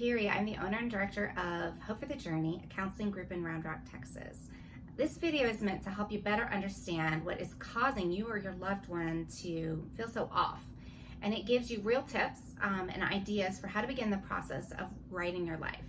Pirri. I'm the owner and director of Hope for the Journey, a counseling group in Round Rock, Texas. This video is meant to help you better understand what is causing you or your loved one to feel so off. And it gives you real tips and ideas for how to begin the process of righting your life.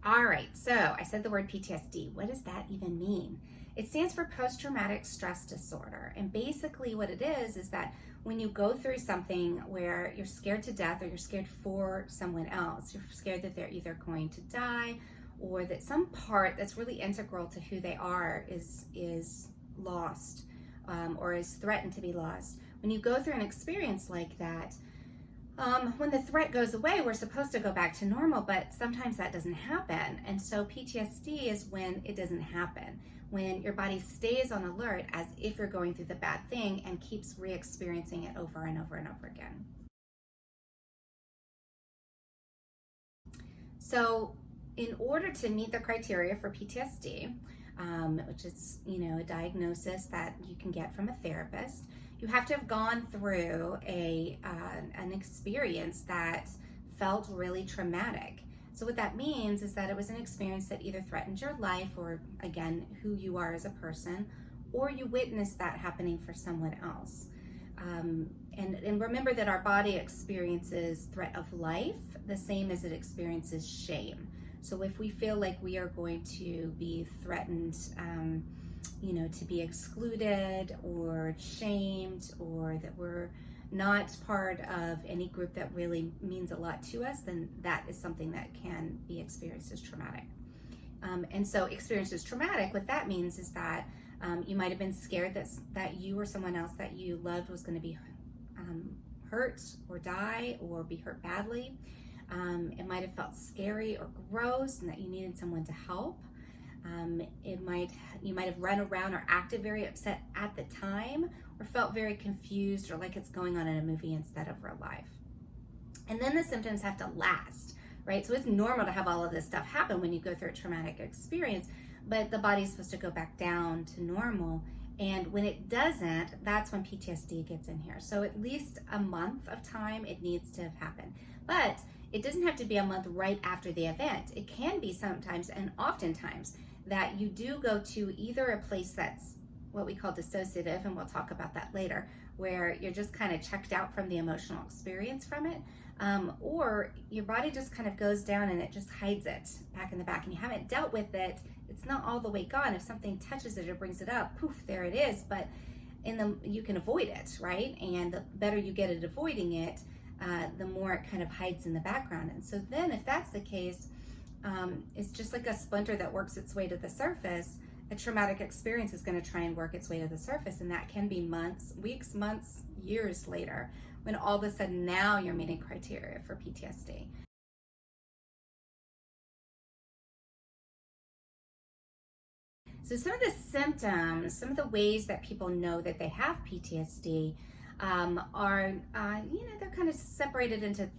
All right, so I said the word PTSD. What does that even mean? It stands for post-traumatic stress disorder. And basically what it is that when you go through something where you're scared to death or you're scared for someone else, you're scared that they're either going to die or that some part that's really integral to who they are is lost or is threatened to be lost. When you go through an experience like that, when the threat goes away, we're supposed to go back to normal, but sometimes that doesn't happen. And so PTSD is when it doesn't happen, when your body stays on alert as if you're going through the bad thing and keeps re-experiencing it over and over and over again. So in order to meet the criteria for PTSD, which is, a diagnosis that you can get from a therapist, you have to have gone through an experience that felt really traumatic. So what that means is that it was an experience that either threatened your life or, again, who you are as a person, or you witnessed that happening for someone else. And remember that our body experiences threat of life the same as it experiences shame. So if we feel like we are going to be threatened, to be excluded or shamed, or that we're not part of any group that really means a lot to us, then that is something that can be experienced as traumatic. And so experienced as traumatic, what that means is that you might have been scared that you or someone else that you loved was going to be hurt or die or be hurt badly. It might have felt scary or gross and that you needed someone to help. You might have run around or acted very upset at the time, or felt very confused or like it's going on in a movie instead of real life. And then the symptoms have to last, right? So it's normal to have all of this stuff happen when you go through a traumatic experience, but the body's supposed to go back down to normal. And when it doesn't, that's when PTSD gets in here. So at least a month of time it needs to have happened. But it doesn't have to be a month right after the event. It can be sometimes, and oftentimes, that you do go to either a place that's what we call dissociative, and we'll talk about that later, where you're just kind of checked out from the emotional experience from it, or your body just kind of goes down and it just hides it back in the back, and you haven't dealt with it. It's not all the way gone. If something touches it or brings it up, poof, there it is, but you can avoid it, right? And the better you get at avoiding it, the more it kind of hides in the background. And so then if that's the case, it's just like a splinter that works its way to the surface. A traumatic experience is going to try and work its way to the surface, and that can be months, weeks, months, years later, when all of a sudden now you're meeting criteria for PTSD. So some of the symptoms, some of the ways that people know that they have PTSD are, they're kind of separated into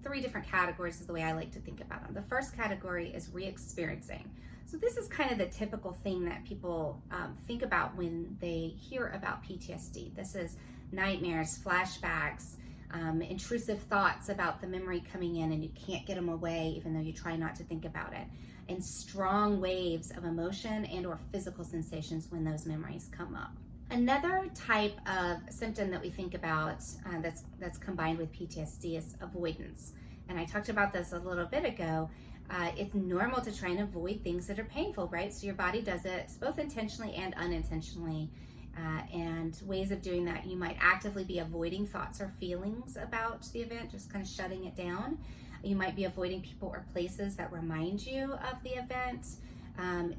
three different categories is the way I like to think about them. The first category is re-experiencing. So this is kind of the typical thing that people think about when they hear about PTSD. This is nightmares, flashbacks, intrusive thoughts about the memory coming in and you can't get them away even though you try not to think about it, and strong waves of emotion and or physical sensations when those memories come up. Another type of symptom that we think about that's combined with PTSD is avoidance. And I talked about this a little bit ago. It's normal to try and avoid things that are painful, right? So your body does it both intentionally and unintentionally. And ways of doing that, you might actively be avoiding thoughts or feelings about the event, just kind of shutting it down. You might be avoiding people or places that remind you of the event.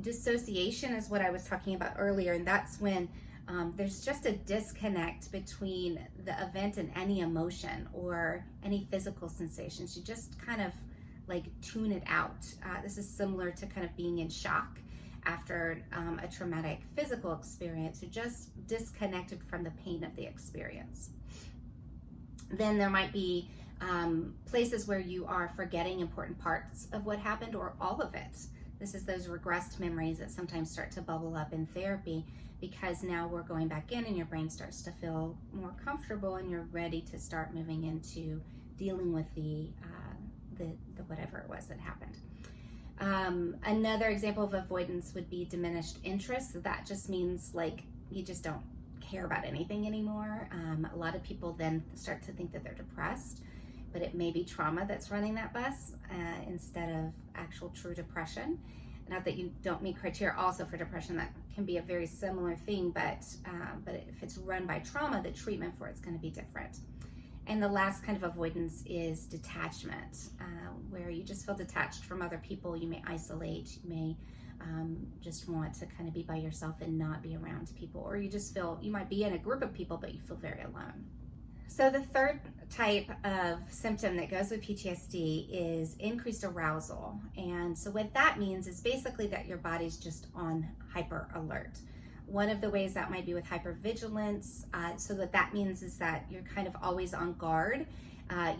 Dissociation is what I was talking about earlier, and that's when there's just a disconnect between the event and any emotion or any physical sensations. You just kind of like tune it out. This is similar to kind of being in shock after a traumatic physical experience. You're just disconnected from the pain of the experience. Then there might be places where you are forgetting important parts of what happened or all of it. This is those regressed memories that sometimes start to bubble up in therapy because now we're going back in and your brain starts to feel more comfortable and you're ready to start moving into dealing with the the whatever it was that happened. Another example of avoidance would be diminished interest. So that just means like you just don't care about anything anymore. A lot of people then start to think that they're depressed, but it may be trauma that's running that bus instead of actual true depression. Not that you don't meet criteria also for depression, that can be a very similar thing, but if it's run by trauma, the treatment for it's going to be different. And the last kind of avoidance is detachment, where you just feel detached from other people. You may isolate, you may just want to kind of be by yourself and not be around people, or you just feel, you might be in a group of people, but you feel very alone. So the third type of symptom that goes with PTSD is increased arousal. And so what that means is basically that your body's just on hyper alert. One of the ways that might be with hypervigilance. So what that means is that you're kind of always on guard.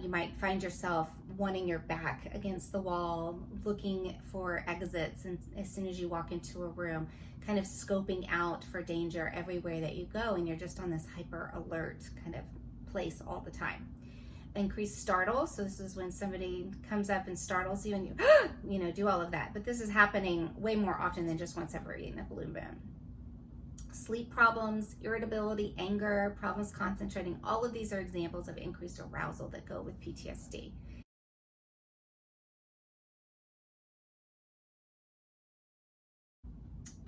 You might find yourself wanting your back against the wall, looking for exits, and as soon as you walk into a room, kind of scoping out for danger everywhere that you go, and you're just on this hyper alert kind of place all the time. Increased startle. So this is when somebody comes up and startles you and you do all of that. But this is happening way more often than just once every in a blue moon. Sleep problems, irritability, anger, problems concentrating, all of these are examples of increased arousal that go with PTSD.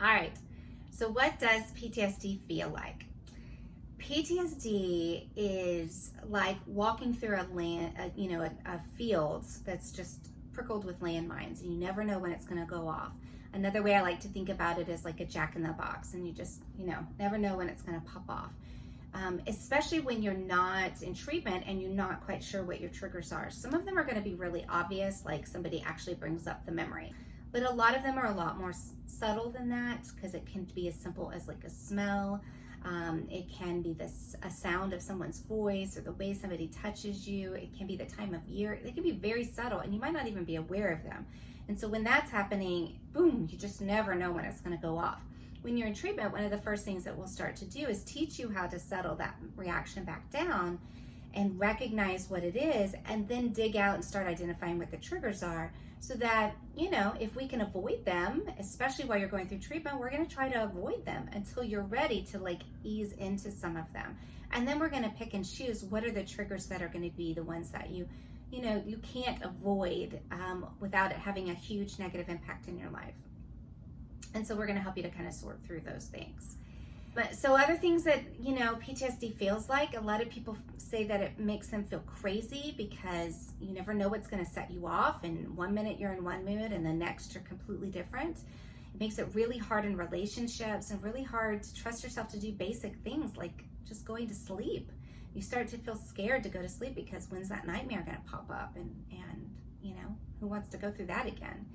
All right, so what does PTSD feel like? PTSD is like walking through a field that's just prickled with landmines, and you never know when it's going to go off. Another way I like to think about it is like a jack-in-the-box, and you just, never know when it's going to pop off. Especially when you're not in treatment and you're not quite sure what your triggers are. Some of them are going to be really obvious, like somebody actually brings up the memory. But a lot of them are a lot more subtle than that, because it can be as simple as like a smell. It can be a sound of someone's voice, or the way somebody touches you. It can be the time of year. They can be very subtle, and you might not even be aware of them. And so when that's happening, boom, you just never know when it's going to go off. When you're in treatment, one of the first things that we'll start to do is teach you how to settle that reaction back down and recognize what it is, and then dig out and start identifying what the triggers are, so that, if we can avoid them, especially while you're going through treatment, we're going to try to avoid them until you're ready to like ease into some of them. And then we're going to pick and choose what are the triggers that are going to be the ones that you can't avoid without it having a huge negative impact in your life. And so we're going to help you to kind of sort through those things. But so other things that, PTSD feels like, a lot of people say that it makes them feel crazy because you never know what's going to set you off. And 1 minute you're in one mood and the next you're completely different. It makes it really hard in relationships and really hard to trust yourself to do basic things like just going to sleep. You start to feel scared to go to sleep because when's that nightmare going to pop up? And who wants to go through that again?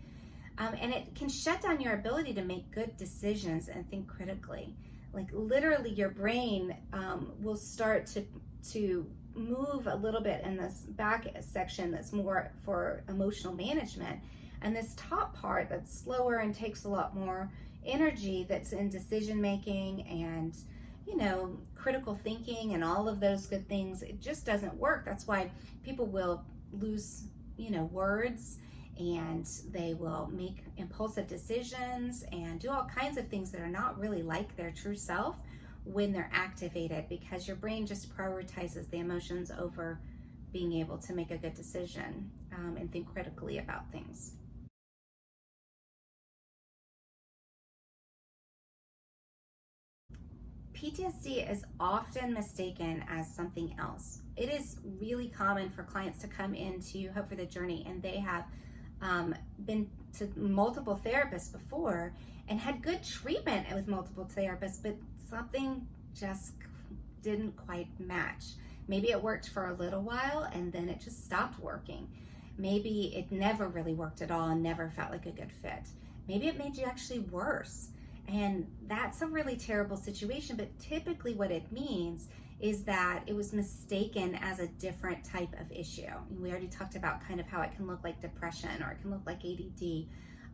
And it can shut down your ability to make good decisions and think critically. Like literally your brain will start to move a little bit in this back section that's more for emotional management. And this top part that's slower and takes a lot more energy, that's in decision making and, critical thinking and all of those good things, it just doesn't work. That's why people will lose, words, and they will make impulsive decisions and do all kinds of things that are not really like their true self when they're activated, because your brain just prioritizes the emotions over being able to make a good decision and think critically about things. PTSD is often mistaken as something else. It is really common for clients to come into Hope for the Journey and they have been to multiple therapists before and had good treatment with multiple therapists, but something just didn't quite match. Maybe it worked for a little while and then it just stopped working. Maybe it never really worked at all and never felt like a good fit. Maybe it made you actually worse. And that's a really terrible situation, but typically what it means is that it was mistaken as a different type of issue. We already talked about kind of how it can look like depression or it can look like ADD.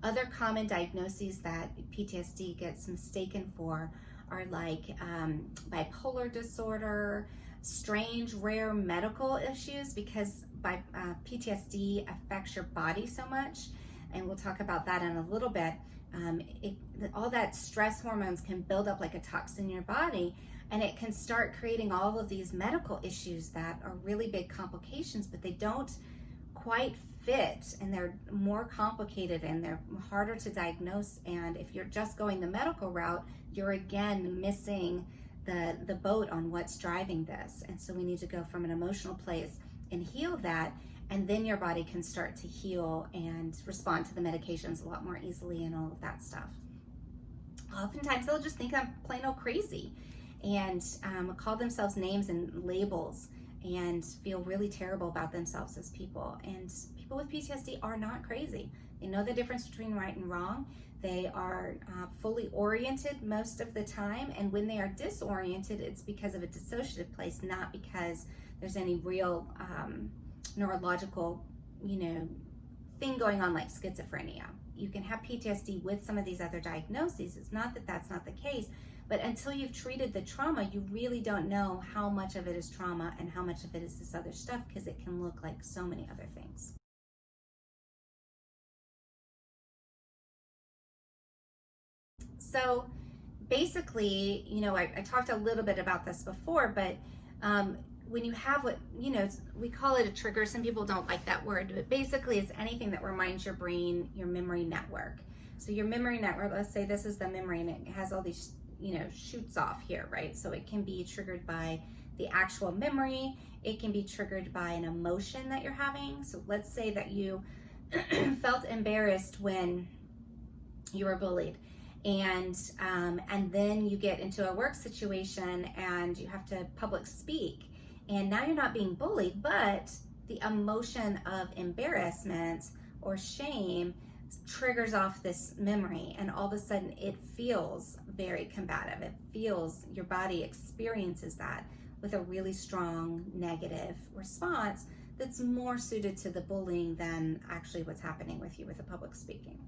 Other common diagnoses that PTSD gets mistaken for are like bipolar disorder, strange, rare medical issues, because PTSD affects your body so much, and we'll talk about that in a little bit. All that stress hormones can build up like a toxin in your body, and it can start creating all of these medical issues that are really big complications, but they don't quite fit, and they're more complicated and they're harder to diagnose. And if you're just going the medical route, you're again missing the boat on what's driving this. And so we need to go from an emotional place and heal that, and then your body can start to heal and respond to the medications a lot more easily and all of that stuff. Oftentimes they'll just think I'm plain old crazy and call themselves names and labels and feel really terrible about themselves as people. And people with PTSD are not crazy. They know the difference between right and wrong. They are fully oriented most of the time, and when they are disoriented, it's because of a dissociative place, not because there's any real neurological, thing going on like schizophrenia. You can have PTSD with some of these other diagnoses. It's not that that's not the case, but until you've treated the trauma, you really don't know how much of it is trauma and how much of it is this other stuff, because it can look like so many other things. So basically, I talked a little bit about this before, but when you have what, we call it a trigger. Some people don't like that word, but basically it's anything that reminds your brain, your memory network. So your memory network, let's say this is the memory and it has all these, shoots off here, right? So it can be triggered by the actual memory. It can be triggered by an emotion that you're having. So let's say that you felt embarrassed when you were bullied. And then you get into a work situation and you have to public speak. And now you're not being bullied, but the emotion of embarrassment or shame triggers off this memory, and all of a sudden it feels very combative. It feels, your body experiences that with a really strong negative response that's more suited to the bullying than actually what's happening with you with the public speaking.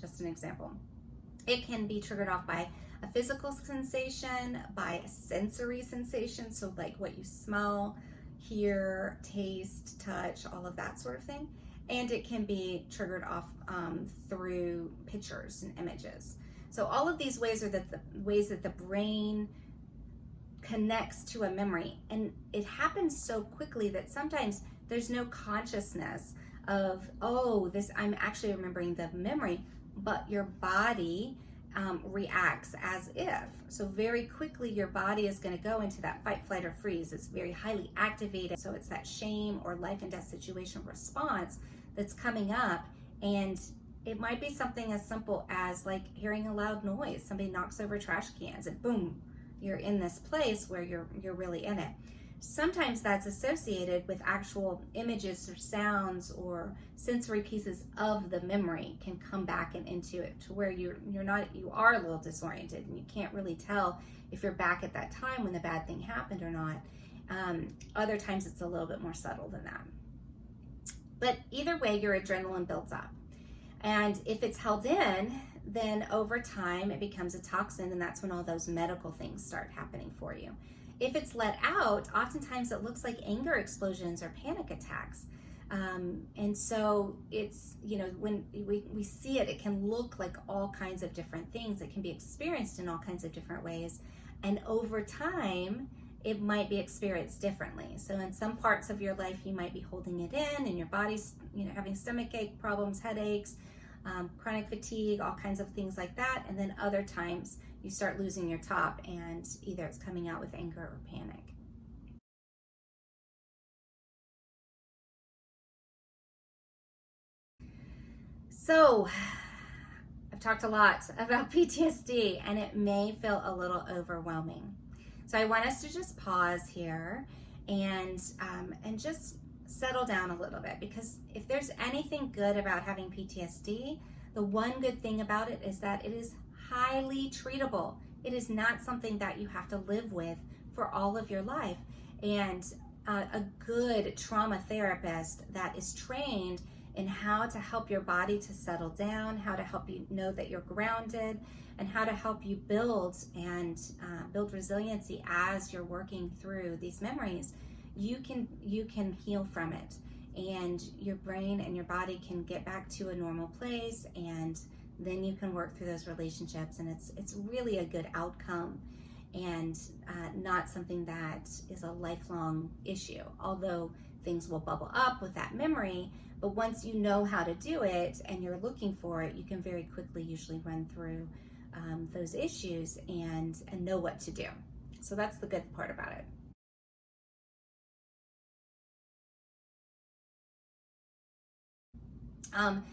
Just an example. It can be triggered off by a physical sensation, by a sensory sensation, so like what you smell, hear, taste, touch, all of that sort of thing. And it can be triggered off through pictures and images. So all of these ways are the ways that the brain connects to a memory, and it happens so quickly that sometimes there's no consciousness of, I'm actually remembering the memory, but your body reacts as if. So very quickly your body is going to go into that fight, flight, or freeze. It's very highly activated. So it's that shame or life and death situation response that's coming up, and it might be something as simple as like hearing a loud noise. Somebody knocks over trash cans and boom, you're in this place where you're really in it. Sometimes that's associated with actual images or sounds or sensory pieces of the memory can come back and into it, to where you are a little disoriented and you can't really tell if you're back at that time when the bad thing happened or not. Other times it's a little bit more subtle than that. But either way, your adrenaline builds up. And if it's held in, then over time it becomes a toxin, and that's when all those medical things start happening for you. If it's let out, oftentimes it looks like anger explosions or panic attacks. And so it's, when we see it, it can look like all kinds of different things. It can be experienced in all kinds of different ways. And over time, it might be experienced differently. So in some parts of your life, you might be holding it in, and your body's, having stomach ache problems, headaches, chronic fatigue, all kinds of things like that. And then other times you start losing your top, and either it's coming out with anger or panic. So I've talked a lot about PTSD, and it may feel a little overwhelming. So I want us to just pause here and just settle down a little bit, because if there's anything good about having PTSD, the one good thing about it is that it is highly treatable. It is not something that you have to live with for all of your life. And a good trauma therapist that is trained in how to help your body to settle down, how to help you know that you're grounded, and how to help you build resiliency as you're working through these memories, you can heal from it. and your brain and your body can get back to a normal place, and then you can work through those relationships, and it's really a good outcome, and not something that is a lifelong issue, although things will bubble up with that memory. But once you know how to do it and you're looking for it, you can very quickly usually run through those issues and know what to do. So that's the good part about it.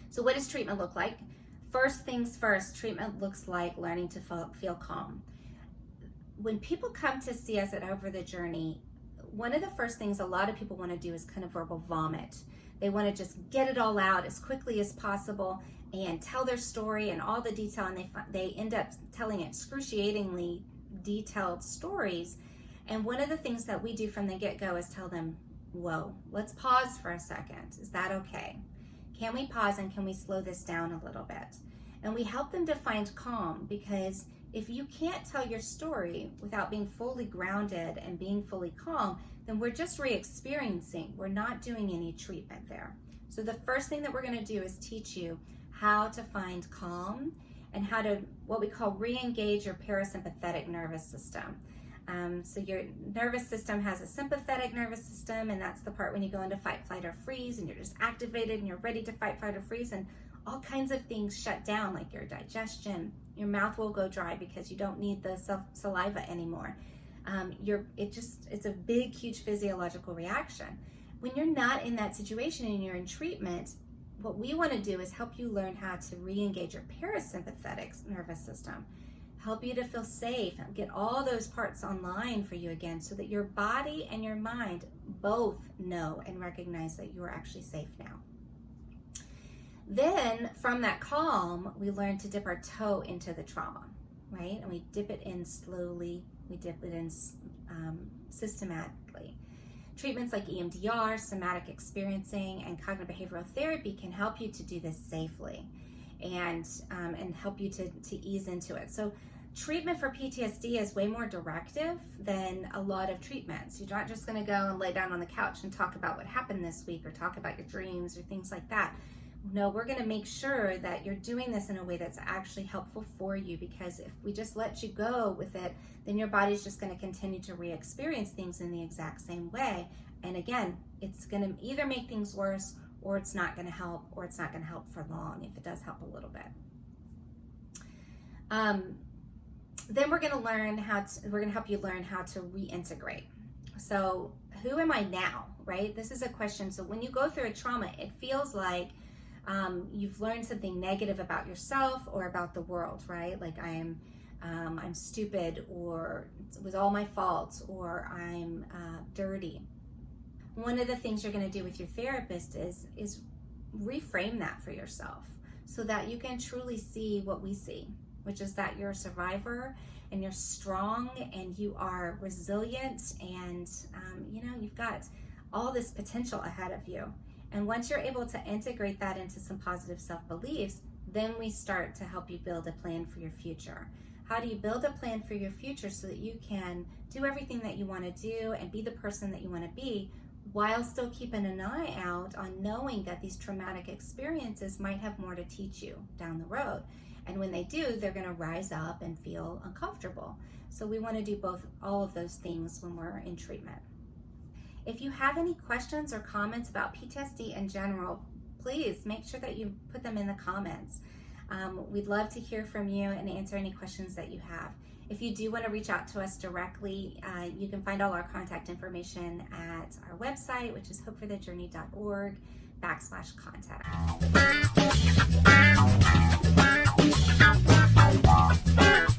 So what does treatment look like? First things first, treatment looks like learning to feel calm. When people come to see us at Over the Journey, one of the first things a lot of people want to do is kind of verbal vomit. They want to just get it all out as quickly as possible and tell their story and all the detail, and they end up telling excruciatingly detailed stories. And one of the things that we do from the get-go is tell them, whoa, let's pause for a second. Is that okay? Can we pause and can we slow this down a little bit? And we help them to find calm, because if you can't tell your story without being fully grounded and being fully calm, then we're just re-experiencing. We're not doing any treatment there. So the first thing that we're going to do is teach you how to find calm and how to, what we call, re-engage your parasympathetic nervous system. So your nervous system has a sympathetic nervous system, and that's the part when you go into fight, flight, or freeze, and you're just activated and you're ready to fight, flight, or freeze, and all kinds of things shut down, like your digestion. Your mouth will go dry because you don't need the saliva anymore. It's a big, huge physiological reaction. When you're not in that situation and you're in treatment, what we want to do is help you learn how to re-engage your parasympathetic nervous system, help you to feel safe, and get all those parts online for you again, so that your body and your mind both know and recognize that you are actually safe now. Then from that calm, we learn to dip our toe into the trauma, right? And we dip it in slowly, we dip it in systematically. Treatments like EMDR, somatic experiencing, and cognitive behavioral therapy can help you to do this safely and help you to ease into it. So treatment for PTSD is way more directive than a lot of treatments. You're not just going to go and lay down on the couch and talk about what happened this week or talk about your dreams or things like that. No, we're going to make sure that you're doing this in a way that's actually helpful for you, because if we just let you go with it, then your body's just going to continue to re-experience things in the exact same way. And again, it's going to either make things worse, or it's not going to help, or it's not going to help for long if it does help a little bit. Then we're going to help you learn how to reintegrate. So who am I now, right? This is a question. So when you go through a trauma, it feels like you've learned something negative about yourself or about the world, right? Like I'm stupid, or it was all my fault, or I'm dirty. One of the things you're going to do with your therapist is reframe that for yourself, so that you can truly see what we see, which is that you're a survivor and you're strong and you are resilient, and you've got all this potential ahead of you. And once you're able to integrate that into some positive self-beliefs, then we start to help you build a plan for your future. How do you build a plan for your future so that you can do everything that you want to do and be the person that you want to be, while still keeping an eye out on knowing that these traumatic experiences might have more to teach you down the road. And when they do, they're going to rise up and feel uncomfortable. So we want to do all of those things when we're in treatment. If you have any questions or comments about PTSD in general, please make sure that you put them in the comments. We'd love to hear from you and answer any questions that you have. If you do want to reach out to us directly, you can find all our contact information at our website, which is hopeforthejourney.org/contact.